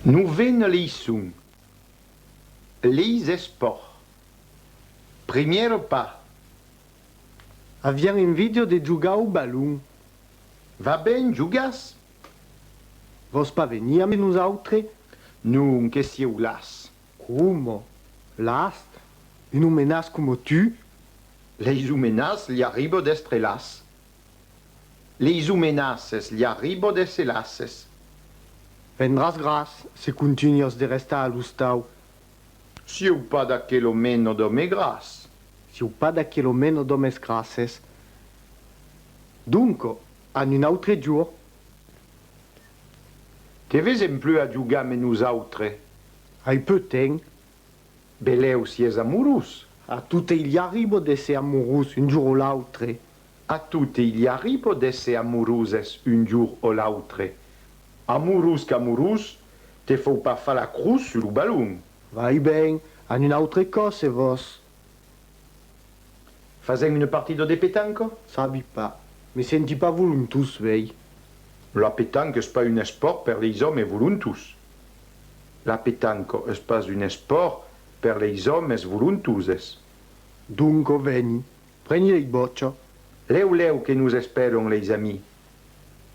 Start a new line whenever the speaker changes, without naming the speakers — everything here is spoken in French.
Nu ven l'isum. Lis esport. Primeiro pas.
Aviam invidio de jugar au ballon.
Va ben, jugas?
Vos pas venir amb nosaltres?
Nu, que si eu las.
Como? Last? Un homenàs com tu?
Les humenas li arribo d'estrelas. Les humenaces li arribo de celasses.
Vendràs gras, se continues de restar a l'hostau.
Si eu pas daquelo meno do me gras.
Si ou pas d'aquelo meno domes grasses. Dunque, en un altre jour,
Te vesem plus a jugar me nosaltres.
ai peut-être,
Beleu si és amorós.
a tout il arribo de ser amorós un jour o l'altre.
A tutte il arribo d'esser amoroses un jour o l'autre. Amorós qu'amorós, te fou pas fa la cruz sur le ballon.
Vai ben, en un altre cosa vos.
Fazem une partida de pétanque?
Sabi pas, me senti pas voluntus, vei.
La pétanque és pas un esport per les hommes voluntus. La pétanque és pas un esport per les hommes voluntuses.
Dunque, veni, prendi il boccio.
Leu que nous esperons les amis.